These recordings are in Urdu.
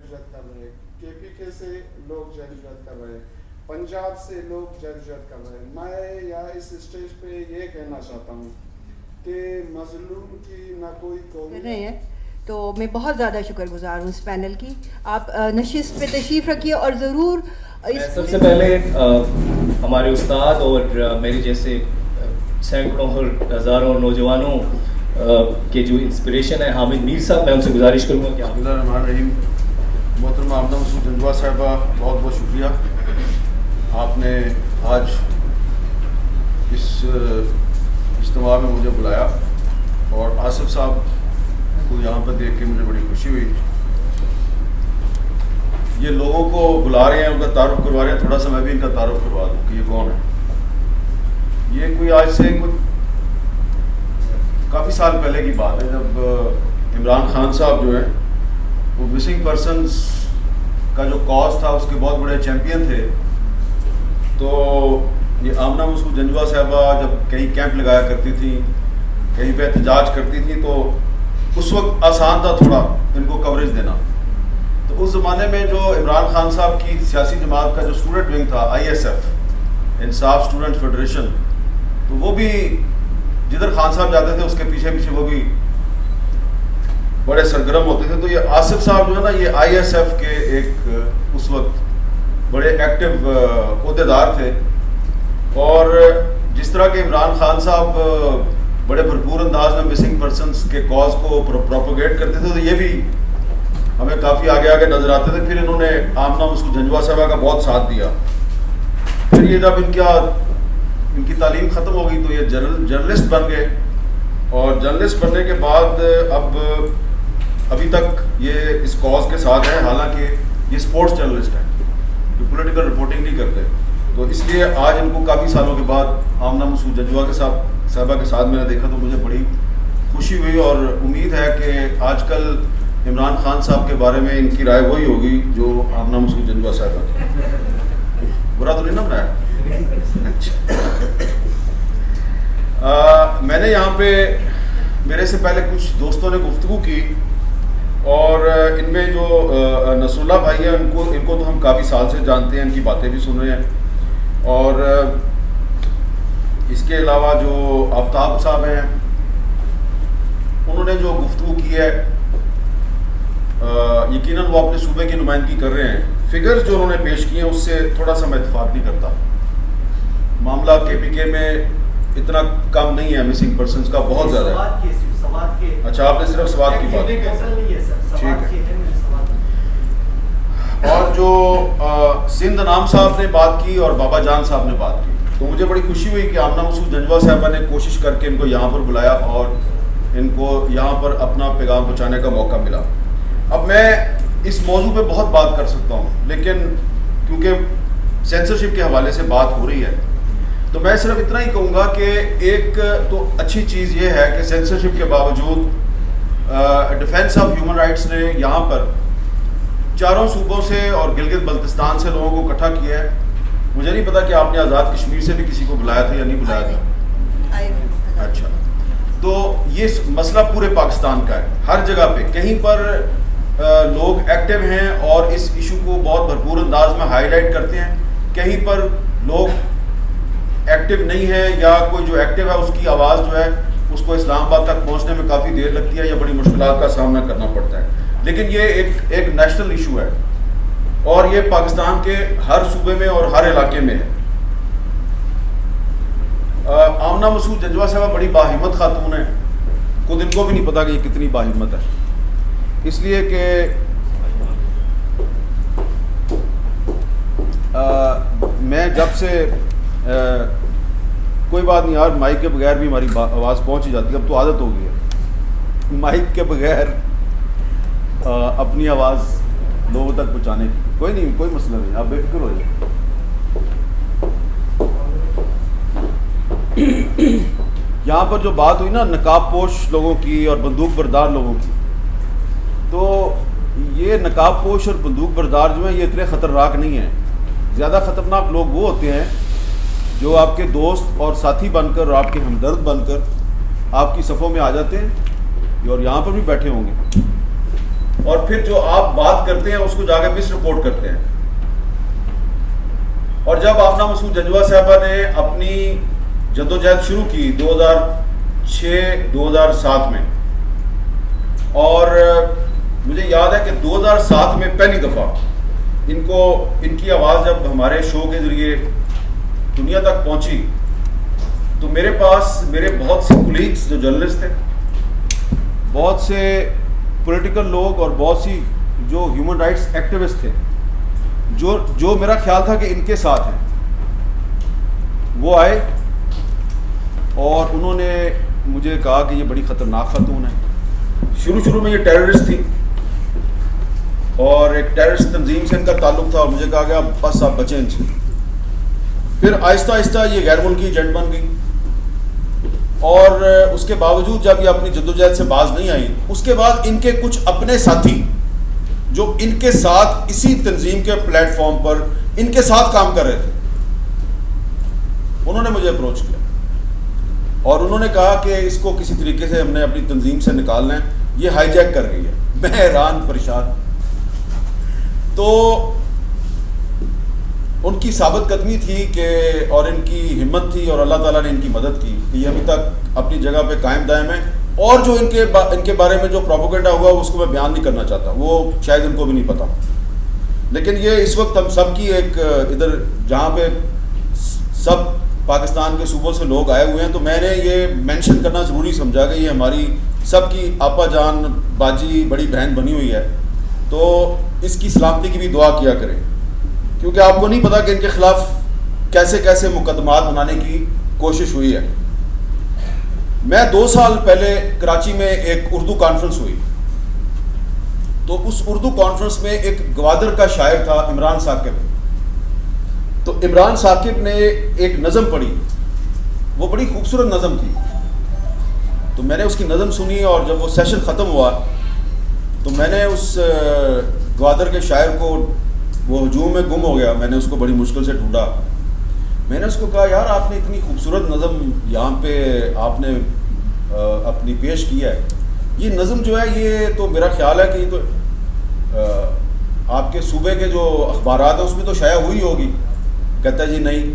جدوجہد کر رہے ہیں, KPK سے لوگ جدوجہد کر رہے ہیں, پنجاب سے لوگ جدوجہد کر رہے ہیں. میں یا اس اسٹیج پہ یہ کہنا چاہتا ہوں کہ مظلوم کی نہ کوئی قوم ہے. تو میں بہت زیادہ شکر گزار ہوں اس پینل کی. آپ نشست پہ تشریف رکھیے اور ضرور سب سے پہلے ہمارے استاد اور میری جیسے سینکڑوں اور ہزاروں نوجوانوں کے جو انسپریشن ہے حامد میر صاحب, میں ان سے گزارش کروں گا کہ بسم اللہ الرحمن الرحیم. محترمہ آمنہ مسعود جنجوہ صاحبہ, بہت بہت شکریہ, آپ نے آج اس اجتماع میں مجھے بلایا, اور آصف صاحب کو یہاں پر دیکھ کے مجھے بڑی خوشی ہوئی. یہ لوگوں کو بلا رہے ہیں, ان کا تعارف کروا رہے ہیں, تھوڑا سا میں بھی ان کا تعارف کروا دوں کہ یہ کون ہے. یہ کوئی آج سے کافی سال پہلے کی بات ہے, جب عمران خان صاحب جو ہیں وہ مسنگ پرسنز کا جو کاز تھا اس کے بہت بڑے چیمپئن تھے. تو یہ آمنہ مسعود جنجوہ صاحبہ جب کہیں کیمپ لگایا کرتی تھیں, کہیں پہ احتجاج کرتی تھیں, تو اس وقت آسان تھا تھوڑا ان کو کوریج دینا. تو اس زمانے میں جو عمران خان صاحب کی سیاسی جماعت کا جو اسٹوڈنٹ ونگ تھا, ISF, انصاف اسٹوڈنٹ فیڈریشن, تو وہ بھی جدھر خان صاحب جاتے تھے اس کے پیچھے پیچھے وہ بھی بڑے سرگرم ہوتے تھے. تو یہ آصف صاحب جو ہے نا, یہ ISF کے ایک اس وقت بڑے ایکٹیو عہدیدار تھے, اور جس طرح کہ عمران خان صاحب بڑے بھرپور انداز میں مسنگ پرسنس کے کاز کو پروپوگیٹ کرتے تھے, تو یہ بھی ہمیں کافی آگے آگے نظر آتے تھے. پھر انہوں نے آمنہ مسعود جنجوہ صاحبہ کا بہت ساتھ دیا. پھر یہ جب ان کی تعلیم ختم ہو گئی تو یہ جرنلسٹ بن گئے, اور جرنلسٹ بننے کے بعد اب ابھی تک یہ اس کاز کے ساتھ ہے, حالانکہ یہ اسپورٹس جرنلسٹ ہیں, یہ پولیٹیکل رپورٹنگ نہیں کرتے. تو اس لیے آج ان کو کافی سالوں کے بعد آمنہ مسعود جنجوہ کے صاحبہ کے ساتھ میں نے دیکھا, تو مجھے بڑی خوشی ہوئی, اور امید ہے کہ آج کل عمران خان صاحب کے بارے میں ان کی رائے وہی ہوگی جو آمنہ مسعود جنجوہ صاحبہ کی. برا تو نہیں نا بنایا؟ میں نے یہاں پہ میرے سے پہلے کچھ دوستوں نے گفتگو کی, اور ان میں جو نصر اللہ بھائی ہیں ان کو تو ہم کافی سال سے جانتے ہیں, ان کی باتیں بھی سن رہے ہیں. اور اس کے علاوہ جو آفتاب صاحب ہیں, انہوں نے جو گفتگو کی ہے یقیناً وہ اپنے صوبے کی نمائندگی کر رہے ہیں. فگرز جو انہوں نے پیش کیے ہیں اس سے تھوڑا سا میں اتفاق نہیں کرتا. معاملہ KPK میں اتنا کم نہیں ہے, مسنگ پرسنز کا بہت زیادہ ہے. اچھا, آپ نے صرف سوات کی بات ٹھیک ہے. اور جو سندھ انعام صاحب نے بات کی اور بابا جان صاحب نے بات کی, تو مجھے بڑی خوشی ہوئی کہ آمنہ مسعود جنجوہ صاحبہ نے کوشش کر کے ان کو یہاں پر بلایا اور ان کو یہاں پر اپنا پیغام پہنچانے کا موقع ملا. اب میں اس موضوع پہ بہت بات کر سکتا ہوں, لیکن کیونکہ سینسرشپ کے حوالے سے بات ہو رہی ہے تو میں صرف اتنا ہی کہوں گا کہ ایک تو اچھی چیز یہ ہے کہ سینسرشپ کے باوجود ڈیفینس آف ہیومن رائٹس نے یہاں پر چاروں صوبوں سے اور گلگت بلتستان سے لوگوں کو اکٹھا کیا ہے. مجھے نہیں پتا کہ آپ نے آزاد کشمیر سے بھی کسی کو بلایا تھا یا نہیں بلایا تھا. اچھا, تو یہ مسئلہ پورے پاکستان کا ہے, ہر جگہ پہ کہیں پر لوگ ایکٹیو ہیں اور اس ایشو کو بہت بھرپور انداز میں ہائی لائٹ کرتے ہیں, کہیں پر لوگ ایکٹیو نہیں ہے, یا کوئی جو ایکٹیو ہے اس کی آواز جو ہے اس کو اسلام آباد تک پہنچنے میں کافی دیر لگتی ہے یا بڑی مشکلات کا سامنا کرنا پڑتا ہے. لیکن یہ ایک نیشنل ایشو ہے اور یہ پاکستان کے ہر صوبے میں اور ہر علاقے میں ہے. آمنہ مسعود جنجوہ صاحبہ بڑی باہمت خاتون ہے, خود ان کو بھی نہیں پتا کہ یہ کتنی باہمت ہے, اس لیے کہ میں جب سے کوئی بات نہیں یار, مائک کے بغیر بھی ہماری آواز پہنچ ہی جاتی ہے, اب تو عادت ہو گئی ہے مائک کے بغیر اپنی آواز لوگوں تک پہنچانے کی. کوئی نہیں, کوئی مسئلہ نہیں, آپ بے فکر ہو جائیں. یہاں پر جو بات ہوئی نا نقاب پوش لوگوں کی اور بندوق بردار لوگوں کی, تو یہ نقاب پوش اور بندوق بردار جو ہیں یہ اتنے خطرناک نہیں ہیں. زیادہ خطرناک لوگ وہ ہوتے ہیں جو آپ کے دوست اور ساتھی بن کر اور آپ کے ہمدرد بن کر آپ کی صفوں میں آ جاتے ہیں, اور یہاں پر بھی بیٹھے ہوں گے. اور پھر جو آپ بات کرتے ہیں اس کو جا کے مس رپورٹ کرتے ہیں. اور جب آمنہ مسعود جنجوعہ صاحبہ نے اپنی جدوجہد شروع کی 2006-2007 میں, اور مجھے یاد ہے کہ 2007 میں پہلی دفعہ ان کی آواز جب ہمارے شو کے ذریعے دنیا تک پہنچی تو میرے پاس میرے بہت سے کولیگس جو جرنلسٹ تھے, بہت سے پولیٹیکل لوگ اور بہت سی جو ہیومن رائٹس ایکٹیوسٹ تھے جو میرا خیال تھا کہ ان کے ساتھ ہیں, وہ آئے اور انہوں نے مجھے کہا کہ یہ بڑی خطرناک خاتون ہے. شروع میں یہ ٹیررسٹ تھی اور ایک ٹیررسٹ تنظیم سے ان کا تعلق تھا, اور مجھے کہا گیا بس آپ بچیں ان سے. پھر آہستہ آہستہ یہ غیر ملکی ایجنٹ بن گئی, اور اس کے باوجود جب یہ اپنی جدوجہد سے باز نہیں آئی, اس کے بعد ان کے کچھ اپنے ساتھی جو ان کے ساتھ اسی تنظیم کے پلیٹ فارم پر ان کے ساتھ کام کر رہے تھے, انہوں نے مجھے اپروچ کیا اور انہوں نے کہا کہ اس کو کسی طریقے سے ہم نے اپنی تنظیم سے نکالنا ہے, یہ ہائی جیک کر رہی ہے. میں حیران پریشان. تو ان کی ثابت قدمی تھی کہ اور ان کی ہمت تھی, اور اللہ تعالیٰ نے ان کی مدد کی کہ یہ ابھی تک اپنی جگہ پہ قائم دائم ہے. اور جو ان کے بارے میں جو پروپیگنڈا ہوا اس کو میں بیان نہیں کرنا چاہتا, وہ شاید ان کو بھی نہیں پتا. لیکن یہ اس وقت ہم سب کی ایک ادھر جہاں پہ سب پاکستان کے صوبوں سے لوگ آئے ہوئے ہیں, تو میں نے یہ مینشن کرنا ضروری سمجھا کہ یہ ہماری سب کی آپا جان باجی بڑی بہن بنی ہوئی ہے, تو اس کی سلامتی کی بھی دعا کیا کریں, کیونکہ آپ کو نہیں پتا کہ ان کے خلاف کیسے کیسے مقدمات بنانے کی کوشش ہوئی ہے. میں 2 سال پہلے کراچی میں ایک اردو کانفرنس ہوئی, تو اس اردو کانفرنس میں ایک گوادر کا شاعر تھا عمران ثاقب. تو عمران ثاقب نے ایک نظم پڑھی, وہ بڑی خوبصورت نظم تھی. تو میں نے اس کی نظم سنی, اور جب وہ سیشن ختم ہوا تو میں نے اس گوادر کے شاعر کو, وہ ہجوم میں گم ہو گیا, میں نے اس کو بڑی مشکل سے ڈھونڈا. میں نے اس کو کہا یار آپ نے اتنی خوبصورت نظم یہاں پہ آپ نے اپنی پیش کی ہے, یہ نظم جو ہے یہ تو میرا خیال ہے کہ یہ تو آپ کے صوبے کے جو اخبارات ہیں اس میں تو شائع ہوئی ہوگی. کہتا ہے جی نہیں.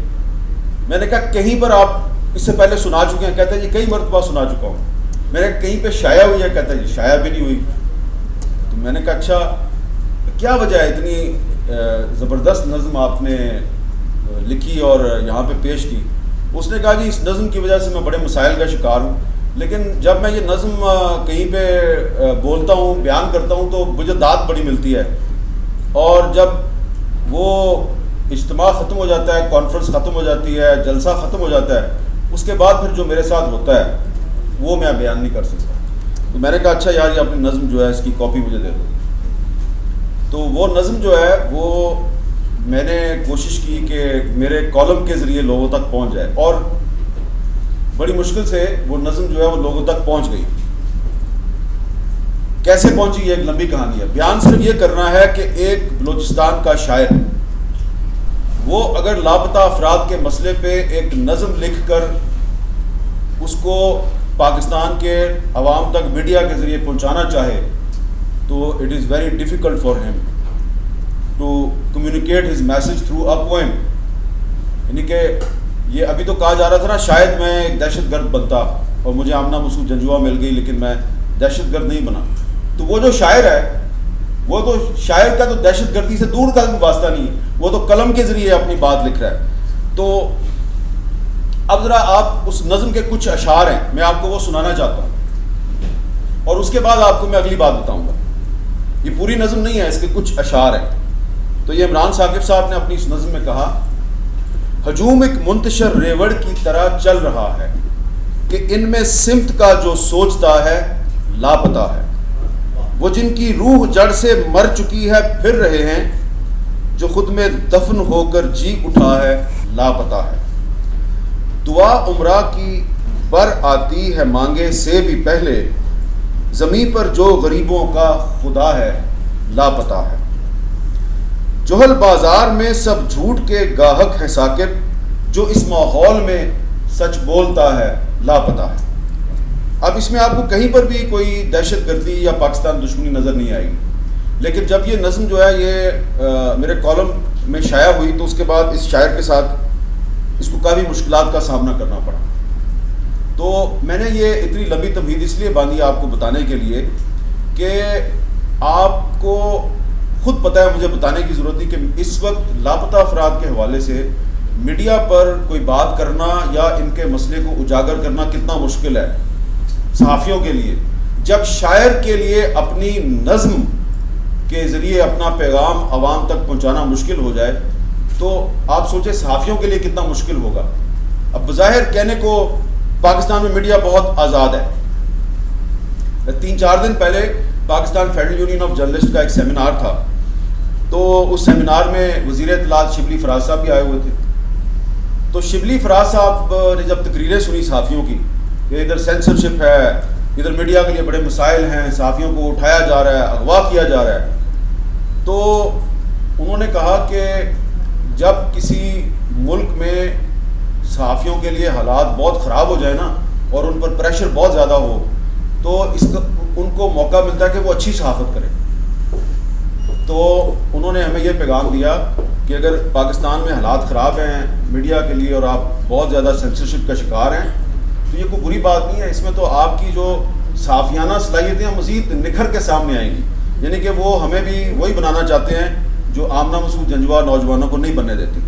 میں نے کہا کہیں پر آپ اس سے پہلے سنا چکے ہیں؟ کہتا ہے جی کئی مرتبہ سنا چکا ہوں. میں نے کہیں پہ شائع ہوئی ہے؟ کہتا ہے جی شائع بھی نہیں ہوئی. تو میں نے کہا اچھا کیا وجہ ہے, اتنی زبردست نظم آپ نے لکھی اور یہاں پہ پیش کی؟ اس نے کہا جی اس نظم کی وجہ سے میں بڑے مسائل کا شکار ہوں, لیکن جب میں یہ نظم کہیں پہ بولتا ہوں, بیان کرتا ہوں تو مجھے داد بڑی ملتی ہے, اور جب وہ اجتماع ختم ہو جاتا ہے, کانفرنس ختم ہو جاتی ہے, جلسہ ختم ہو جاتا ہے, اس کے بعد پھر جو میرے ساتھ ہوتا ہے وہ میں بیان نہیں کر سکتا. تو میں نے کہا اچھا یار یہ اپنی نظم جو ہے اس کی کاپی مجھے دے دو. تو وہ نظم جو ہے وہ میں نے کوشش کی کہ میرے کالم کے ذریعے لوگوں تک پہنچ جائے, اور بڑی مشکل سے وہ نظم جو ہے وہ لوگوں تک پہنچ گئی. کیسے پہنچی یہ ایک لمبی کہانی ہے. بیان صرف یہ کرنا ہے کہ ایک بلوچستان کا شاعر وہ اگر لاپتہ افراد کے مسئلے پہ ایک نظم لکھ کر اس کو پاکستان کے عوام تک میڈیا کے ذریعے پہنچانا چاہے تو it is very difficult for him to communicate his message through a poem. یعنی کہ یہ ابھی تو کہا جا رہا تھا نا شاید میں ایک دہشت گرد بنتا اور مجھے آمنہ مسعود جنجوعہ مل گئی, لیکن میں دہشت گرد نہیں بنا. تو وہ جو شاعر ہے وہ تو شاعر کا تو دہشت گردی سے دور کا واسطہ نہیں ہے, وہ تو قلم کے ذریعے اپنی بات لکھ رہا ہے. تو اب ذرا آپ اس نظم کے کچھ اشعار ہیں, میں آپ کو وہ سنانا چاہتا ہوں, اور اس کے بعد آپ کو میں اگلی بات بتاؤں گا. یہ پوری نظم نہیں ہے, اس کے کچھ اشعار ہیں. تو یہ عمران ثاقب صاحب نے اپنی اس نظم میں کہا, ہجوم ایک منتشر ریوڑ کی طرح چل رہا ہے کہ ان میں سمت کا جو سوچتا ہے لاپتہ ہے. وہ جن کی روح جڑ سے مر چکی ہے پھر رہے ہیں, جو خود میں دفن ہو کر جی اٹھا ہے لاپتہ ہے. دعا عمرہ کی بر آتی ہے مانگے سے بھی پہلے, زمیں پر جو غریبوں کا خدا ہے لاپتہ ہے. جوہل بازار میں سب جھوٹ کے گاہک ہیں ثاقب, جو اس ماحول میں سچ بولتا ہے لاپتہ ہے. اب اس میں آپ کو کہیں پر بھی کوئی دہشت گردی یا پاکستان دشمنی نظر نہیں آئے گی. لیکن جب یہ نظم جو ہے یہ میرے کالم میں شائع ہوئی تو اس کے بعد اس شاعر کے ساتھ اس کو کافی مشکلات کا سامنا کرنا پڑا. تو میں نے یہ اتنی لمبی تمہید اس لیے باندھی آپ کو بتانے کے لیے کہ آپ کو خود پتہ ہے, مجھے بتانے کی ضرورت نہیں کہ اس وقت لاپتہ افراد کے حوالے سے میڈیا پر کوئی بات کرنا یا ان کے مسئلے کو اجاگر کرنا کتنا مشکل ہے صحافیوں کے لیے. جب شاعر کے لیے اپنی نظم کے ذریعے اپنا پیغام عوام تک پہنچانا مشکل ہو جائے تو آپ سوچیں صحافیوں کے لیے کتنا مشکل ہوگا. اب بظاہر کہنے کو پاکستان میں میڈیا بہت آزاد ہے. 3-4 دن پہلے Pakistan federal union of journalist کا ایک سیمینار تھا, تو اس سیمینار میں وزیر اطلاعات شبلی فراز صاحب بھی آئے ہوئے تھے. تو شبلی فراز صاحب نے جب تقریریں سنی صحافیوں کی کہ ادھر سینسرشپ ہے, ادھر میڈیا کے لیے بڑے مسائل ہیں, صحافیوں کو اٹھایا جا رہا ہے, اغوا کیا جا رہا ہے, تو انہوں نے کہا کہ جب کسی ملک میں صحافیوں کے لیے حالات بہت خراب ہو جائے نا اور ان پر پریشر بہت زیادہ ہو تو ان کو موقع ملتا ہے کہ وہ اچھی صحافت کریں. تو انہوں نے ہمیں یہ پیغام دیا کہ اگر پاکستان میں حالات خراب ہیں میڈیا کے لیے اور آپ بہت زیادہ سینسرشپ کا شکار ہیں تو یہ کوئی بری بات نہیں ہے, اس میں تو آپ کی جو صحافیانہ صلاحیتیں مزید نکھر کے سامنے آئیں گی. یعنی کہ وہ ہمیں بھی وہی بنانا چاہتے ہیں جو آمنہ مسعود جنجوہ نوجوانوں کو نہیں بننے دیتی.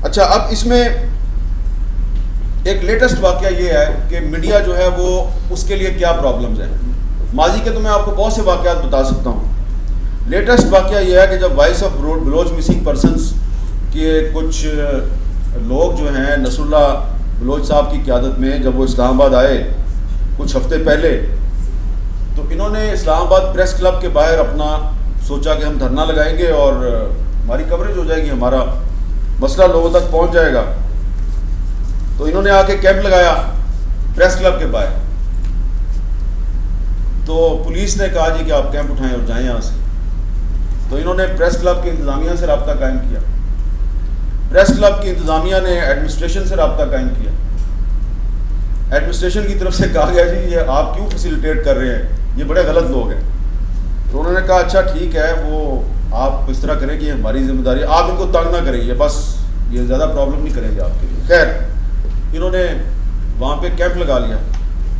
اچھا, اب اس میں ایک لیٹسٹ واقعہ یہ ہے کہ میڈیا جو ہے وہ اس کے لیے کیا پرابلمز ہیں. ماضی کے تو میں آپ کو بہت سے واقعات بتا سکتا ہوں. لیٹسٹ واقعہ یہ ہے کہ جب voice of Baloch missing persons کے کچھ لوگ جو ہیں نصر اللہ بلوچ صاحب کی قیادت میں جب وہ اسلام آباد آئے کچھ ہفتے پہلے, تو انہوں نے اسلام آباد پریس کلب کے باہر اپنا سوچا کہ ہم دھرنا لگائیں گے اور ہماری کوریج ہو جائے گی, ہمارا مسئلہ لوگوں تک پہنچ جائے گا. تو انہوں نے آ کے کیمپ لگایا پریس کلب کے باہر. تو پولیس نے کہا جی کہ آپ کیمپ اٹھائیں اور جائیں یہاں سے. تو انہوں نے پریس کلب کی انتظامیہ سے رابطہ قائم کیا. پریس کلب کی انتظامیہ نے ایڈمنسٹریشن سے رابطہ قائم کیا. ایڈمنسٹریشن کی طرف سے کہا گیا جی یہ آپ کیوں فیسیلیٹیٹ کر رہے ہیں, یہ بڑے غلط لوگ ہیں. تو انہوں نے کہا اچھا ٹھیک ہے, وہ آپ اس طرح کریں کہ یہ ہماری ذمہ داری, آپ ان کو تنگ نہ کریں, یہ بس یہ زیادہ پرابلم نہیں کریں گے آپ کے لیے. خیر, انہوں نے وہاں پہ کیمپ لگا لیا.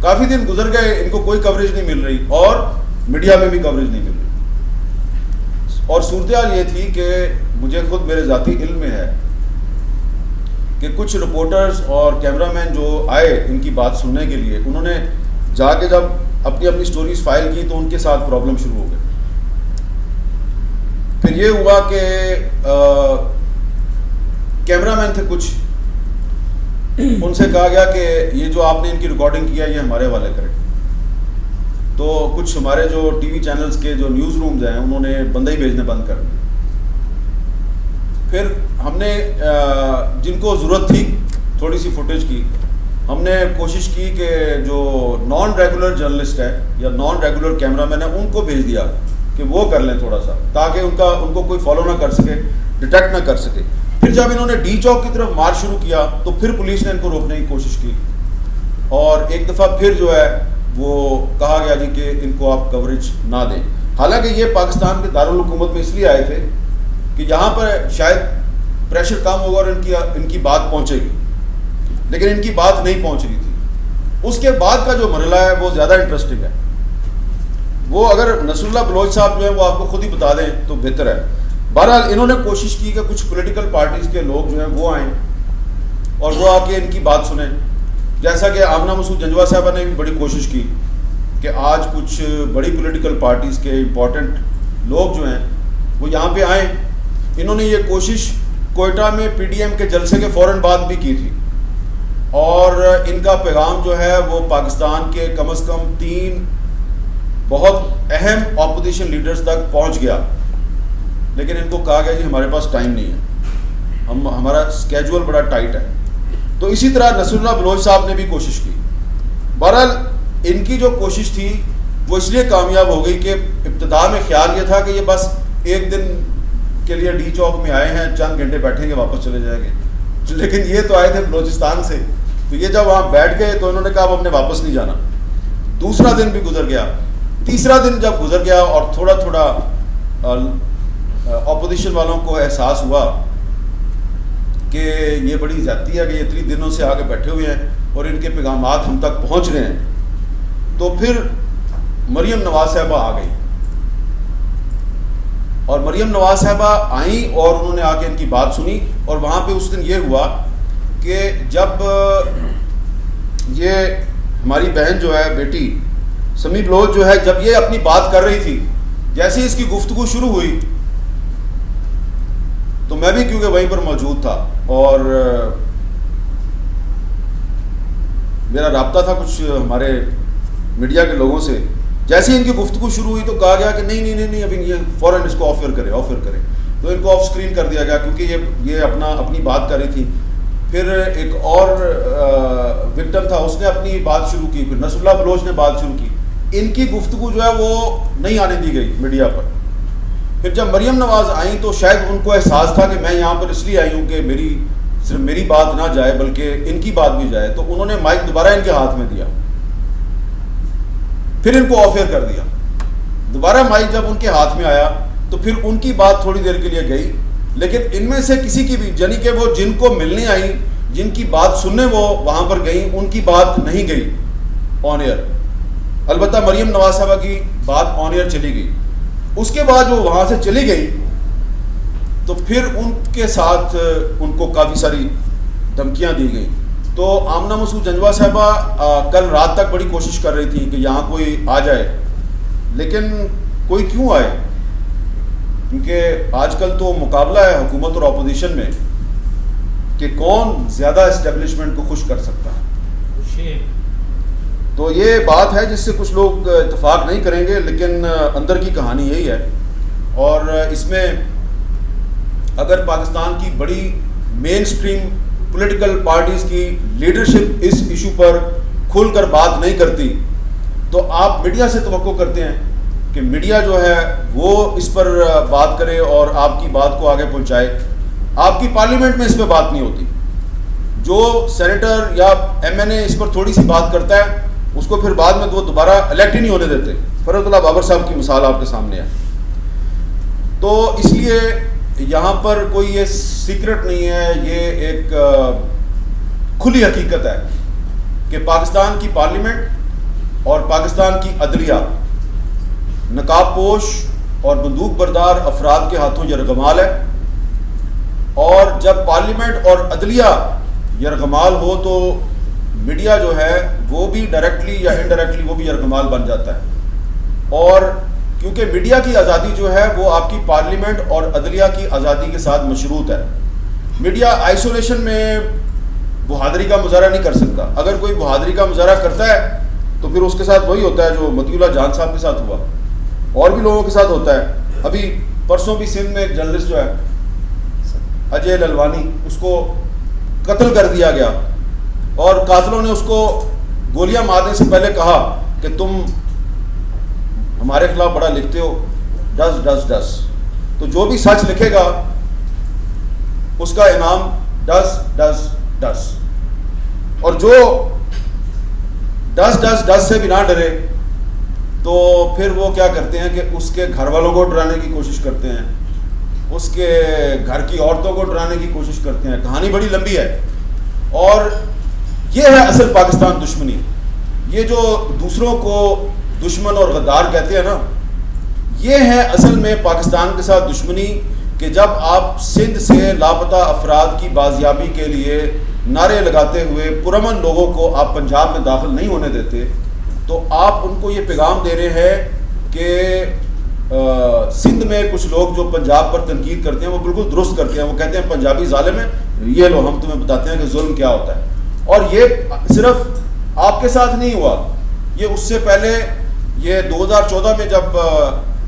کافی دن گزر گئے, ان کو کوئی کوریج نہیں مل رہی اور میڈیا میں بھی کوریج نہیں مل رہی. اور صورتحال یہ تھی کہ مجھے خود میرے ذاتی علم میں ہے کہ کچھ رپورٹرز اور کیمرہ مین جو آئے ان کی بات سننے کے لیے, انہوں نے جا کے جب اپنی اپنی سٹوریز فائل کی تو ان کے ساتھ پرابلم شروع ہو گئے. پھر یہ ہوا کہ کیمرہ مین تھے کچھ, ان سے کہا گیا کہ یہ جو آپ نے ان کی ریکارڈنگ کیا یہ ہمارے حوالے کریں. تو کچھ ہمارے جو ٹی وی چینلز کے جو نیوز رومز ہیں انہوں نے بندے ہی بھیجنے بند کر دیے. پھر ہم نے جن کو ضرورت تھی تھوڑی سی فوٹیج کی, ہم نے کوشش کی کہ جو نان ریگولر جرنلسٹ ہے یا نان ریگولر کیمرہ مین ہے ان کو بھیج دیا کہ وہ کر لیں تھوڑا سا, تاکہ ان کو کوئی فالو نہ کر سکے, ڈیٹیکٹ نہ کر سکے. پھر جب انہوں نے ڈی چوک کی طرف مارچ شروع کیا تو پھر پولیس نے ان کو روکنے کی کوشش کی اور ایک دفعہ پھر جو ہے وہ کہا گیا جی کہ ان کو آپ کوریج نہ دیں. حالانکہ یہ پاکستان کے دارالحکومت میں اس لیے آئے تھے کہ یہاں پر شاید پریشر کم ہوگا اور ان کی بات پہنچے گی, لیکن ان کی بات نہیں پہنچ رہی تھی. اس کے بعد کا جو مرحلہ ہے وہ زیادہ انٹرسٹنگ ہے. وہ اگر نصر اللہ بلوچ صاحب جو ہیں وہ آپ کو خود ہی بتا دیں تو بہتر ہے. بہرحال انہوں نے کوشش کی کہ کچھ پولیٹیکل پارٹیز کے لوگ جو ہیں وہ آئیں اور وہ آ کے ان کی بات سنیں. جیسا کہ آمنہ مسعود جنجوہ صاحبہ نے بھی بڑی کوشش کی کہ آج کچھ بڑی پولیٹیکل پارٹیز کے امپورٹنٹ لوگ جو ہیں وہ یہاں پہ آئیں. انہوں نے یہ کوشش کوئٹہ میں پی ڈی ایم کے جلسے کے فوراً بعد بھی کی تھی اور ان کا پیغام جو ہے وہ پاکستان کے کم از کم 3 بہت اہم اپوزیشن لیڈرز تک پہنچ گیا. لیکن ان کو کہا گیا جی ہمارے پاس ٹائم نہیں ہے, ہمارا اسکیجول بڑا ٹائٹ ہے. تو اسی طرح نصر اللہ بلوچ صاحب نے بھی کوشش کی. بہرحال ان کی جو کوشش تھی وہ اس لیے کامیاب ہو گئی کہ ابتدا میں خیال یہ تھا کہ یہ بس ایک دن کے لیے ڈی چوک میں آئے ہیں, چند گھنٹے بیٹھیں گے واپس چلے جائیں گے. لیکن یہ تو آئے تھے بلوچستان سے, تو یہ جب وہاں بیٹھ گئے تو انہوں نے کہا اب ہم نے واپس نہیں جانا. دوسرا دن بھی گزر گیا, تیسرا دن جب گزر گیا اور تھوڑا تھوڑا اپوزیشن والوں کو احساس ہوا کہ یہ بڑی زیادتی ہے کہ یہ اتنی دنوں سے آگے بیٹھے ہوئے ہیں اور ان کے پیغامات ہم تک پہنچ رہے ہیں، تو پھر مریم نواز صاحبہ آ گئی. اور مریم نواز صاحبہ آئیں اور انہوں نے آ کے ان کی بات سنی. اور وہاں پہ اس دن یہ ہوا کہ جب یہ ہماری بہن جو ہے بیٹی سمی بلوچ جو ہے جب یہ اپنی بات کر رہی تھی، جیسے اس کی گفتگو شروع ہوئی تو میں بھی کیونکہ وہیں پر موجود تھا اور میرا رابطہ تھا کچھ ہمارے میڈیا کے لوگوں سے، جیسے ان کی گفتگو شروع ہوئی تو کہا گیا کہ نہیں ابھی یہ فوراً اس کو آف ایئر کرے. تو ان کو آف اسکرین کر دیا گیا کیونکہ یہ اپنی بات کر رہی تھی. پھر ایک اور وکٹم تھا، اس نے اپنی بات شروع کی. پھر نصر اللہ بلوچ نے بات شروع کی. ان کی گفتگو جو ہے وہ نہیں آنے دی گئی میڈیا پر. پھر جب مریم نواز آئیں تو شاید ان کو احساس تھا کہ میں یہاں پر اس لیے آئی ہوں کہ صرف میری بات نہ جائے بلکہ ان کی بات بھی جائے. تو انہوں نے مائک دوبارہ ان کے ہاتھ میں دیا، پھر ان کو آف ایئر کر دیا. دوبارہ مائک جب ان کے ہاتھ میں آیا تو پھر ان کی بات تھوڑی دیر کے لیے گئی، لیکن ان میں سے کسی کی بھی، یعنی کہ وہ جن کو ملنے آئیں، جن کی بات سننے وہ وہاں پر گئیں، ان کی بات نہیں گئی آن ایئر. البتہ مریم نواز صاحبہ کی بات آن ایئر چلی گئی. اس کے بعد وہ وہاں سے چلی گئی تو پھر ان کے ساتھ ان کو کافی ساری دھمکیاں دی گئیں. تو آمنہ مسعود جنجوہ صاحبہ کل رات تک بڑی کوشش کر رہی تھی کہ یہاں کوئی آ جائے، لیکن کوئی کیوں آئے، کیونکہ آج کل تو مقابلہ ہے حکومت اور اپوزیشن میں کہ کون زیادہ اسٹیبلشمنٹ کو خوش کر سکتا ہے. تو یہ بات ہے جس سے کچھ لوگ اتفاق نہیں کریں گے، لیکن اندر کی کہانی یہی ہے. اور اس میں اگر پاکستان کی بڑی مین سٹریم پولیٹیکل پارٹیز کی لیڈرشپ اس ایشو پر کھل کر بات نہیں کرتی تو آپ میڈیا سے توقع کرتے ہیں کہ میڈیا جو ہے وہ اس پر بات کرے اور آپ کی بات کو آگے پہنچائے. آپ کی پارلیمنٹ میں اس پہ بات نہیں ہوتی. جو سینیٹر یا ایم این اے اس پر تھوڑی سی بات کرتا ہے اس کو پھر بعد میں وہ دوبارہ الیکٹ ہی نہیں ہونے دیتے. فرحت اللہ بابر صاحب کی مثال آپ کے سامنے ہے. تو اس لیے یہاں پر کوئی یہ سیکرٹ نہیں ہے، یہ ایک کھلی حقیقت ہے کہ پاکستان کی پارلیمنٹ اور پاکستان کی عدلیہ نقاب پوش اور بندوق بردار افراد کے ہاتھوں یرغمال ہے. اور جب پارلیمنٹ اور عدلیہ یرغمال ہو تو میڈیا جو ہے وہ بھی ڈائریکٹلی یا انڈائریکٹلی وہ بھی یرغمال بن جاتا ہے. اور کیونکہ میڈیا کی آزادی جو ہے وہ آپ کی پارلیمنٹ اور عدلیہ کی آزادی کے ساتھ مشروط ہے. میڈیا آئسولیشن میں بہادری کا مظاہرہ نہیں کر سکتا. اگر کوئی بہادری کا مظاہرہ کرتا ہے تو پھر اس کے ساتھ وہی ہوتا ہے جو مطیع اللہ جان صاحب کے ساتھ ہوا، اور بھی لوگوں کے ساتھ ہوتا ہے. ابھی پرسوں بھی سندھ میں ایک جرنلسٹ جو ہے اجے للوانی، اس کو قتل کر دیا گیا اور قاتلوں نے اس کو گولیاں مارنے سے پہلے کہا کہ تم ہمارے خلاف بڑا لکھتے ہو، ڈس ڈس ڈس. تو جو بھی سچ لکھے گا اس کا انعام ڈس ڈس ڈس. اور جو ڈس ڈس ڈس سے بھی نہ ڈرے تو پھر وہ کیا کرتے ہیں کہ اس کے گھر والوں کو ڈرانے کی کوشش کرتے ہیں، اس کے گھر کی عورتوں کو ڈرانے کی کوشش کرتے ہیں. کہانی بڑی لمبی ہے. اور یہ ہے اصل پاکستان دشمنی. یہ جو دوسروں کو دشمن اور غدار کہتے ہیں نا، یہ ہے اصل میں پاکستان کے ساتھ دشمنی کہ جب آپ سندھ سے لاپتہ افراد کی بازیابی کے لیے نعرے لگاتے ہوئے پرامن لوگوں کو آپ پنجاب میں داخل نہیں ہونے دیتے تو آپ ان کو یہ پیغام دے رہے ہیں کہ سندھ میں کچھ لوگ جو پنجاب پر تنقید کرتے ہیں وہ بالکل درست کرتے ہیں. وہ کہتے ہیں پنجابی ظالم ہیں، یہ لو ہم تمہیں بتاتے ہیں کہ ظلم کیا ہوتا ہے. اور یہ صرف آپ کے ساتھ نہیں ہوا، یہ اس سے پہلے یہ 2014 میں جب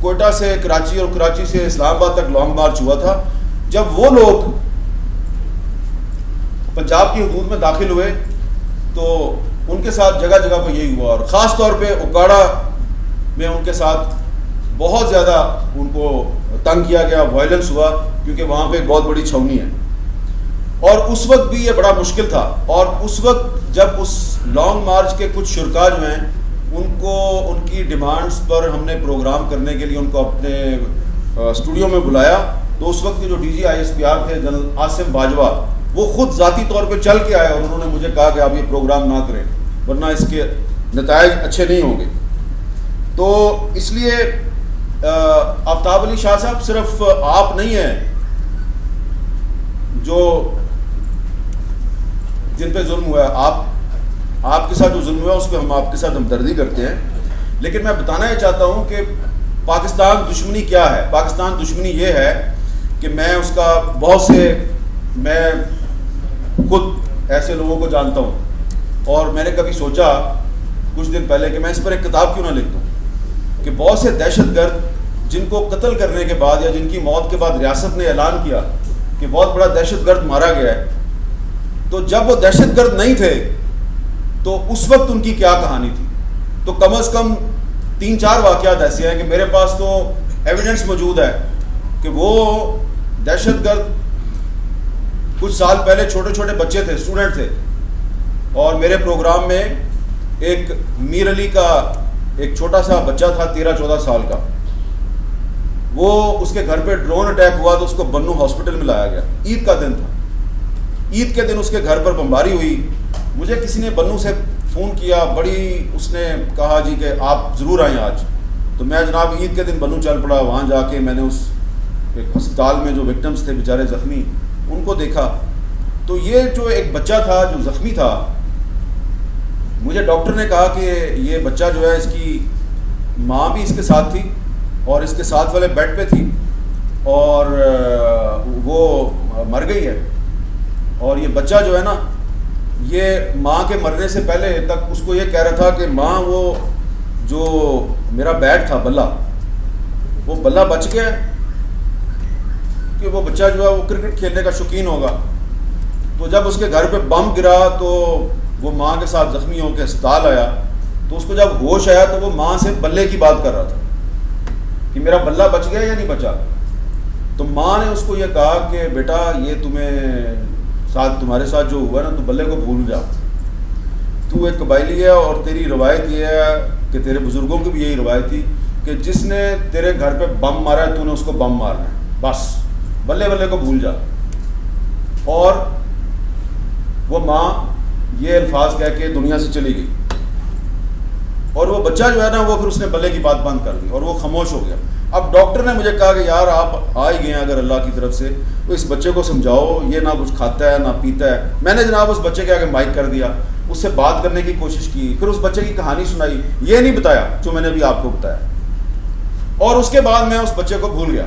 کوئٹہ سے کراچی اور کراچی سے اسلام آباد تک لانگ مارچ ہوا تھا، جب وہ لوگ پنجاب کی حدود میں داخل ہوئے تو ان کے ساتھ جگہ جگہ پہ یہی ہوا. اور خاص طور پہ اوکاڑا میں ان کے ساتھ بہت زیادہ ان کو تنگ کیا گیا، وائلنس ہوا، کیونکہ وہاں پہ ایک بہت بڑی چھاؤنی ہے. اور اس وقت بھی یہ بڑا مشکل تھا. اور اس وقت جب اس لانگ مارچ کے کچھ شرکا جو ہیں ان کو ان کی ڈیمانڈس پر ہم نے پروگرام کرنے کے لیے ان کو اپنے اسٹوڈیو میں بلایا. تو اس وقت کے جو D G I S P R تھے جنرل عاصم باجوہ, وہ خود ذاتی طور پہ چل کے آئے اور انہوں نے مجھے کہا کہ آپ یہ پروگرام نہ کریں ورنہ اس کے نتائج اچھے نہیں ہوں گے. تو اس لیے آفتاب علی شاہ صاحب صرف آپ نہیں ہیں جو جن پہ ظلم ہوا ہے, آپ کے ساتھ جو ظلم ہوا ہے اس پہ ہم آپ کے ساتھ ہمدردی کرتے ہیں. لیکن میں بتانا یہ چاہتا ہوں کہ پاکستان دشمنی کیا ہے. پاکستان دشمنی یہ ہے کہ میں اس کا میں خود ایسے لوگوں کو جانتا ہوں اور میں نے کبھی سوچا کچھ دن پہلے کہ میں اس پر ایک کتاب کیوں نہ لکھ دوں کہ بہت سے دہشت گرد جن کو قتل کرنے کے بعد یا جن کی موت کے بعد ریاست نے اعلان کیا کہ بہت بڑا دہشت گرد مارا گیا ہے, تو جب وہ دہشت گرد نہیں تھے تو اس وقت ان کی کیا کہانی تھی. تو کم از کم 3-4 واقعات ایسے ہیں کہ میرے پاس تو ایویڈنس موجود ہے کہ وہ دہشت گرد کچھ سال پہلے چھوٹے چھوٹے بچے تھے, اسٹوڈنٹ تھے, اور میرے پروگرام میں ایک میر علی کا ایک چھوٹا سا بچہ تھا 13-14 سال کا, وہ اس کے گھر پہ ڈرون اٹیک ہوا تو اس کو بنو ہاسپٹل میں لایا گیا. عید کا دن تھا, عید کے دن اس کے گھر پر بمباری ہوئی. مجھے کسی نے بنو سے فون کیا, اس نے کہا جی کہ آپ ضرور آئیں آج. تو میں جناب عید کے دن بنو چل پڑا. وہاں جا کے میں نے اس ایک ہسپتال میں جو وکٹمز تھے بیچارے زخمی, ان کو دیکھا. تو یہ جو ایک بچہ تھا جو زخمی تھا, مجھے ڈاکٹر نے کہا کہ یہ بچہ جو ہے اس کی ماں بھی اس کے ساتھ تھی اور اس کے ساتھ والے بیڈ پہ تھی اور وہ مر گئی ہے. اور یہ بچہ جو ہے نا, یہ ماں کے مرنے سے پہلے تک اس کو یہ کہہ رہا تھا کہ ماں وہ جو میرا بیٹ تھا بلہ, وہ بلہ بچ گیا کہ وہ بچہ جو ہے وہ کرکٹ کھیلنے کا شوقین ہوگا. تو جب اس کے گھر پہ بم گرا تو وہ ماں کے ساتھ زخمی ہو کے اسپتال آیا. تو اس کو جب ہوش آیا تو وہ ماں سے بلے کی بات کر رہا تھا کہ میرا بلہ بچ گیا یا نہیں بچا. تو ماں نے اس کو یہ کہا کہ بیٹا یہ تمہارے ساتھ جو ہوا نا, تو بلے کو بھول جا. تو ایک قبائلی ہے اور تیری روایت یہ ہے کہ تیرے بزرگوں کی بھی یہی روایت تھی کہ جس نے تیرے گھر پہ بم مارا ہے تو نے اس کو بم مارنا ہے, بس بلے بلے کو بھول جا. اور وہ ماں یہ الفاظ کہہ کے دنیا سے چلی گئی. اور وہ بچہ جو ہے نا, وہ پھر اس نے بلے کی بات بند کر دی اور وہ خاموش ہو گیا. اب ڈاکٹر نے مجھے کہا کہ یار آپ آ ہی گئے ہیں اگر اللہ کی طرف سے, تو اس بچے کو سمجھاؤ, یہ نہ کچھ کھاتا ہے نہ پیتا ہے. میں نے جناب اس بچے کے آگے مائک کر دیا, اس سے بات کرنے کی کوشش کی, پھر اس بچے کی کہانی سنائی. یہ نہیں بتایا جو میں نے ابھی آپ کو بتایا, اور اس کے بعد میں اس بچے کو بھول گیا.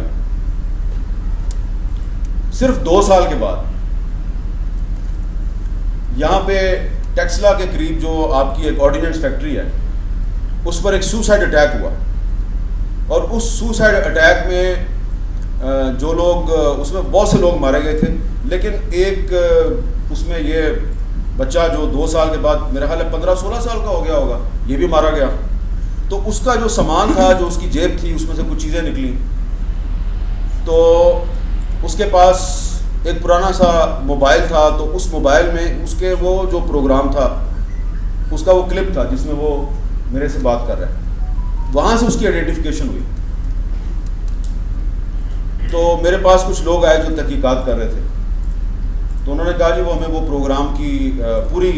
صرف 2 سال کے بعد یہاں پہ ٹیکسلا کے قریب جو آپ کی ایک آرڈیننس فیکٹری ہے, اس پر ایک سوسائڈ اٹیک ہوا. اور اس سوسائڈ اٹیک میں جو لوگ, اس میں بہت سے لوگ مارے گئے تھے, لیکن ایک اس میں یہ بچہ جو 2 سال کے بعد میرا خیال ہے 15-16 سال کا ہو گیا ہوگا, یہ بھی مارا گیا. تو اس کا جو سامان تھا, جو اس کی جیب تھی, اس میں سے کچھ چیزیں نکلیں. تو اس کے پاس ایک پرانا سا موبائل تھا, تو اس موبائل میں اس کے وہ جو پروگرام تھا, اس کا وہ کلپ تھا جس میں وہ میرے سے بات کر رہا ہے. وہاں سے اس کی آئیڈینٹیفیکیشن ہوئی. تو میرے پاس کچھ لوگ آئے جو تحقیقات کر رہے تھے, تو انہوں نے کہا جی وہ ہمیں وہ پروگرام کی پوری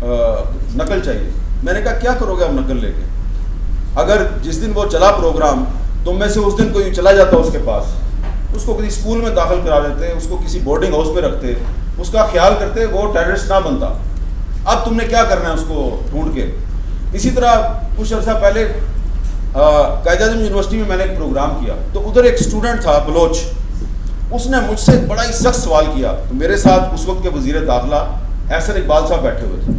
نقل چاہیے. میں نے کہا کیا کرو گے آپ نقل لے کے؟ اگر جس دن وہ چلا پروگرام تو میں سے اس دن کوئی چلا جاتا اس کے پاس, اس کو کسی اسکول میں داخل کرا دیتے, اس کو کسی بورڈنگ ہاؤس میں رکھتے, اس کا خیال کرتے, وہ ٹیررسٹ نہ بنتا. اب تم نے کیا کرنا ہے اس کو ڈھونڈ کے. اسی طرح کچھ عرصہ پہلے قائد اعظم یونیورسٹی میں نے ایک پروگرام کیا, تو ادھر ایک اسٹوڈنٹ تھا بلوچ, اس نے مجھ سے بڑا ہی سخت سوال کیا. تو میرے ساتھ اس وقت کے وزیر داخلہ احسن اقبال صاحب بیٹھے ہوئے تھے.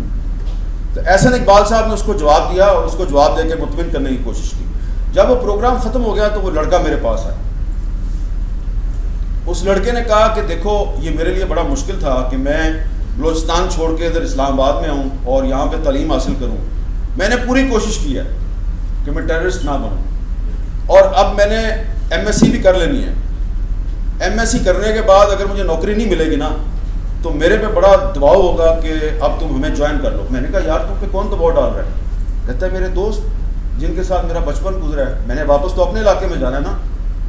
تو احسن اقبال صاحب نے اس کو جواب دیا اور اس کو جواب دے کے مطمئن کرنے کی کوشش کی. جب وہ پروگرام ختم ہو گیا تو وہ لڑکا میرے پاس آیا. اس لڑکے نے کہا کہ دیکھو یہ میرے لیے بڑا مشکل تھا کہ میں بلوچستان چھوڑ کے ادھر اسلام آباد میں آؤں اور یہاں پہ تعلیم حاصل کروں. میں نے پوری کوشش کی ہے کہ میں ٹیررسٹ نہ بنوں, اور اب میں نے ایم ایس سی بھی کر لینی ہے. ایم ایس سی کرنے کے بعد اگر مجھے نوکری نہیں ملے گی نا, تو میرے پہ بڑا دباؤ ہوگا کہ اب تم ہمیں جوائن کر لو. میں نے کہا یار تم پہ کون دباؤ ڈال رہا ہے, کہتا ہے میرے دوست جن کے ساتھ میرا بچپن گزرا ہے, میں نے واپس تو اپنے علاقے میں جانا ہے نا,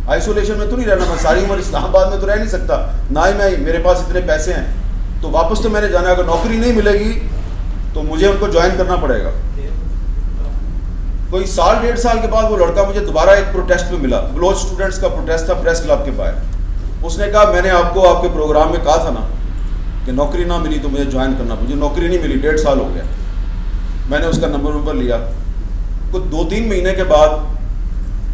آئسولیشن میں تو نہیں رہنا, میں ساری عمر اسلام آباد میں تو رہ نہیں سکتا, نہ ہی میں میرے پاس اتنے پیسے ہیں, تو واپس تو میں نے جانا ہے. اگر نوکری نہیں ملے گی تو مجھے ان کو جوائن کرنا پڑے گا. کوئی سال 1.5 سال کے بعد وہ لڑکا مجھے دوبارہ ایک پروٹیسٹ میں ملا, بلوچ اسٹوڈنٹس کا پروٹیسٹ تھا پریس کلب کے باہر. اس نے کہا میں نے آپ کو آپ کے پروگرام میں کہا تھا نا کہ نوکری نہ ملی تو مجھے جوائن کرنا, مجھے نوکری نہیں ملی, 1.5 سال ہو گیا. میں نے اس کا نمبر لیا. کچھ 2-3 مہینے کے بعد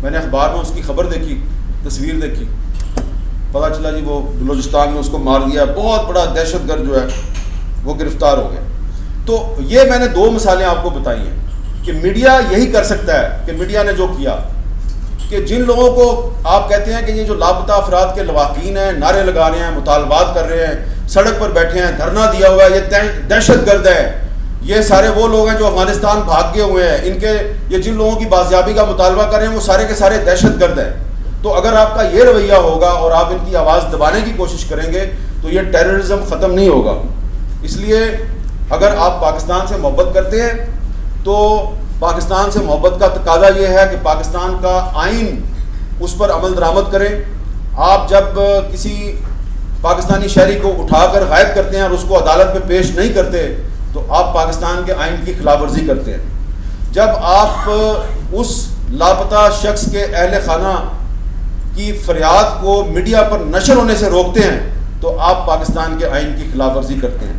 میں نے اخبار میں اس کی خبر دیکھی, تصویر دیکھی, پتہ چلا جی وہ بلوچستان میں اس کو مار دیا, بہت بڑا دہشت گرد جو ہے وہ گرفتار ہو گیا. تو یہ میں نے 2 مثالیں آپ کو بتائی ہیں کہ میڈیا یہی کر سکتا ہے, کہ میڈیا نے جو کیا کہ جن لوگوں کو آپ کہتے ہیں کہ یہ جو لاپتہ افراد کے لواحقین ہیں, نعرے لگا رہے ہیں, مطالبات کر رہے ہیں, سڑک پر بیٹھے ہیں, دھرنا دیا ہوا ہے, یہ دہشت گرد ہے, یہ سارے وہ لوگ ہیں جو افغانستان بھاگ گئے ہوئے ہیں, ان کے یہ جن لوگوں کی بازیابی کا مطالبہ کر رہے ہیں وہ سارے کے سارے دہشت گرد ہیں. تو اگر آپ کا یہ رویہ ہوگا اور آپ ان کی آواز دبانے کی کوشش کریں گے تو یہ ٹیررزم ختم نہیں ہوگا. اس لیے اگر آپ پاکستان سے محبت کرتے ہیں تو پاکستان سے محبت کا تقاضا یہ ہے کہ پاکستان کا آئین اس پر عمل درآمد کریں. آپ جب کسی پاکستانی شہری کو اٹھا کر غائب کرتے ہیں اور اس کو عدالت میں پیش نہیں کرتے تو آپ پاکستان کے آئین کی خلاف ورزی کرتے ہیں. جب آپ اس لاپتہ شخص کے اہل خانہ کی فریاد کو میڈیا پر نشر ہونے سے روکتے ہیں تو آپ پاکستان کے آئین کی خلاف ورزی کرتے ہیں.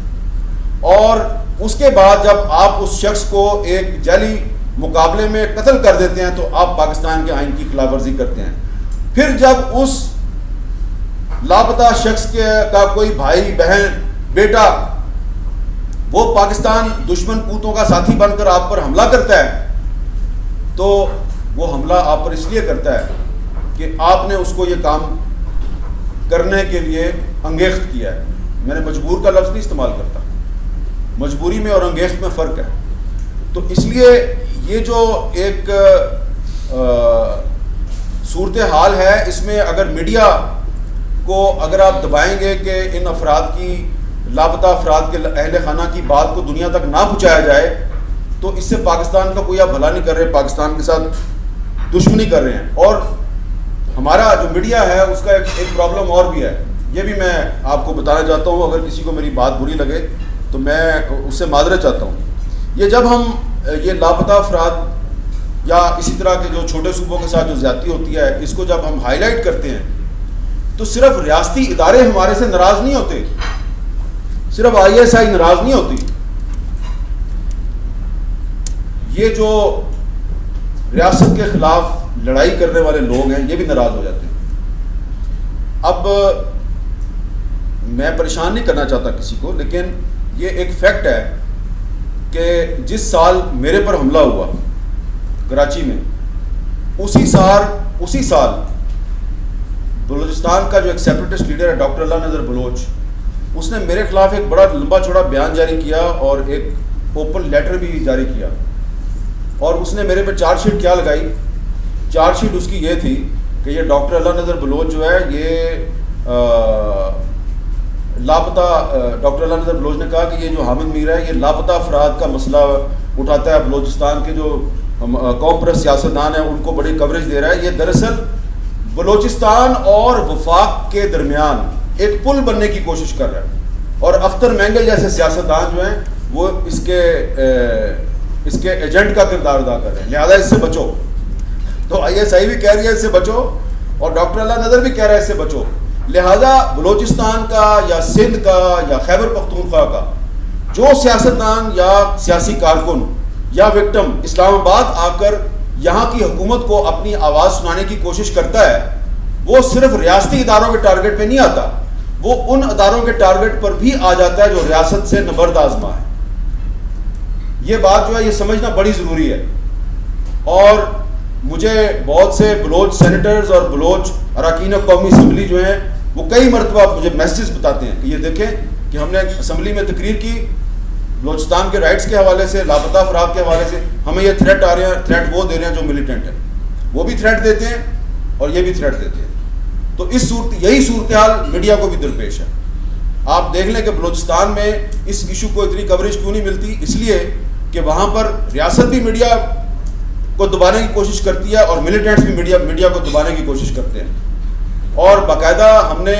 اور اس کے بعد جب آپ اس شخص کو ایک جعلی مقابلے میں قتل کر دیتے ہیں تو آپ پاکستان کے آئین کی خلاف ورزی کرتے ہیں. پھر جب اس لاپتہ شخص کا کوئی بھائی بہن بیٹا وہ پاکستان دشمن قوتوں کا ساتھی بن کر آپ پر حملہ کرتا ہے تو وہ حملہ آپ پر اس لیے کرتا ہے کہ آپ نے اس کو یہ کام کرنے کے لیے انگیخت کیا ہے. میں نے مجبور کا لفظ نہیں استعمال کرتا, مجبوری میں اور انگیخت میں فرق ہے. تو اس لیے یہ جو ایک صورتحال ہے اس میں اگر میڈیا کو اگر آپ دبائیں گے کہ ان افراد کی لاپتہ افراد کے اہل خانہ کی بات کو دنیا تک نہ پہنچایا جائے تو اس سے پاکستان کا کوئی آپ بھلا نہیں کر رہے, پاکستان کے ساتھ دشمنی کر رہے ہیں. اور ہمارا جو میڈیا ہے اس کا ایک پرابلم اور بھی ہے, یہ بھی میں آپ کو بتانا چاہتا ہوں. اگر کسی کو میری بات بری لگے تو میں اس سے معذرت چاہتا ہوں. یہ جب ہم یہ لاپتہ افراد یا اسی طرح کے جو چھوٹے صوبوں کے ساتھ جو زیادتی ہوتی ہے اس کو جب ہم ہائی لائٹ کرتے ہیں تو صرف ریاستی ادارے ہمارے سے ناراض نہیں ہوتے, صرف ISI ناراض نہیں ہوتی, یہ جو ریاست کے خلاف لڑائی کرنے والے لوگ ہیں یہ بھی ناراض ہو جاتے ہیں. اب میں پریشان نہیں کرنا چاہتا کسی کو, لیکن یہ ایک فیکٹ ہے کہ جس سال میرے پر حملہ ہوا کراچی میں اسی سال بلوچستان کا جو ایک سیپریٹسٹ لیڈر ہے ڈاکٹر اللہ نظر بلوچ, اس نے میرے خلاف ایک بڑا لمبا چوڑا بیان جاری کیا اور ایک اوپن لیٹر بھی جاری کیا. اور اس نے میرے پہ چارج شیٹ کیا لگائی, چارج شیٹ اس کی یہ تھی کہ یہ ڈاکٹر اللہ نظر بلوچ جو ہے یہ لاپتہ, ڈاکٹر اللہ نظر بلوچ نے کہا کہ یہ جو حامد میر ہے یہ لاپتہ افراد کا مسئلہ اٹھاتا ہے, بلوچستان کے جو قوم پرست سیاستدان ہیں ان کو بڑی کوریج دے رہا ہے. یہ دراصل بلوچستان اور وفاق کے درمیان ایک پل بننے کی کوشش کر رہا ہے, اور اختر مینگل جیسے سیاستدان جو ہیں وہ اس کے ایجنٹ کا کردار ادا کر رہے ہیں, لہذا اس سے بچو. تو ISI بھی کہہ رہی ہے اس سے بچو اور ڈاکٹر اللہ نظر بھی کہہ رہا ہے اس سے بچو. لہذا بلوچستان کا یا سندھ کا یا خیبر پختونخوا کا جو سیاستدان یا سیاسی کارکن یا وکٹم اسلام آباد آ کر یہاں کی حکومت کو اپنی آواز سنانے کی کوشش کرتا ہے وہ صرف ریاستی اداروں کے ٹارگٹ پہ نہیں آتا, وہ ان اداروں کے ٹارگٹ پر بھی آ جاتا ہے جو ریاست سے نبرد آزما ہے. یہ بات جو ہے یہ سمجھنا بڑی ضروری ہے. اور مجھے بہت سے بلوچ سینیٹرز اور بلوچ اراکین قومی اسمبلی جو ہیں وہ کئی مرتبہ مجھے میسیج بتاتے ہیں کہ یہ دیکھیں کہ ہم نے اسمبلی میں تقریر کی بلوچستان کے رائٹس کے حوالے سے, لاپتہ افراد کے حوالے سے, ہمیں یہ تھریٹ آ رہے ہیں, تھریٹ وہ دے رہے ہیں جو ملیٹنٹ ہیں, وہ بھی تھریٹ دیتے ہیں اور یہ بھی تھریٹ دیتے ہیں. تو یہی صورتحال میڈیا کو بھی درپیش ہے. آپ دیکھ لیں کہ بلوچستان میں اس ایشو کو اتنی کوریج کیوں نہیں ملتی, اس لیے کہ وہاں پر ریاست بھی میڈیا کو دبانے کی کوشش کرتی ہے اور ملیٹنٹس بھی میڈیا کو دبانے کی کوشش کرتے ہیں. اور باقاعدہ ہم نے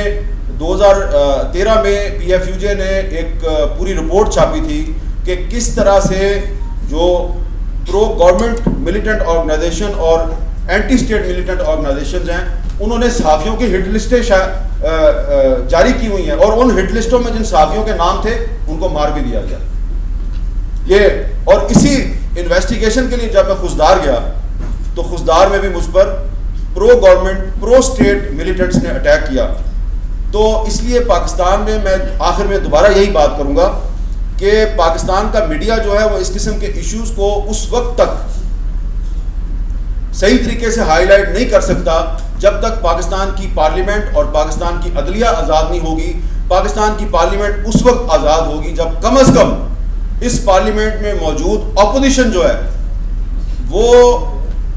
2013 میں پی ایف یو جے نے ایک پوری رپورٹ چھاپی تھی کہ کس طرح سے جو پرو گورنمنٹ ملیٹنٹ آرگنائزیشن اور اینٹی اسٹیٹ ملیٹنٹ آرگنائزیشنز ہیں انہوں نے صحافیوں کی ہٹ لسٹیں جاری کی ہوئی ہیں, اور ان ہٹ لسٹوں میں جن صحافیوں کے نام تھے ان کو مار بھی دیا گیا. یہ اور اسی انویسٹیگیشن کے لیے جب میں خوزدار گیا تو خوزدار میں بھی مجھ پر پرو گورنمنٹ پرو اسٹیٹ ملیٹنٹس نے اٹیک کیا. تو اس لیے پاکستان میں آخر میں دوبارہ یہی بات کروں گا کہ پاکستان کا میڈیا جو ہے وہ اس قسم کے ایشوز کو اس وقت تک صحیح طریقے سے ہائی لائٹ نہیں کر سکتا جب تک پاکستان کی پارلیمنٹ اور پاکستان کی عدلیہ آزاد نہیں ہوگی. پاکستان کی پارلیمنٹ اس وقت آزاد ہوگی جب کم از کم اس پارلیمنٹ میں موجود اپوزیشن جو ہے وہ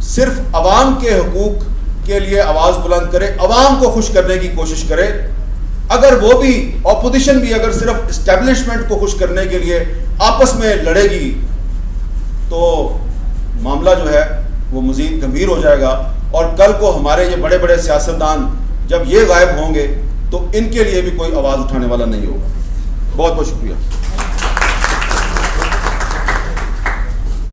صرف عوام کے حقوق کے لیے آواز بلند کرے, عوام کو خوش کرنے کی کوشش کرے. اگر وہ بھی اپوزیشن بھی اگر صرف اسٹیبلشمنٹ کو خوش کرنے کے لیے آپس میں لڑے گی تو معاملہ جو ہے وہ مزید گمبھیر ہو جائے گا, اور کل کو ہمارے یہ بڑے بڑے سیاستدان جب یہ غائب ہوں گے تو ان کے لیے بھی کوئی آواز اٹھانے والا نہیں ہوگا. بہت بہت شکریہ.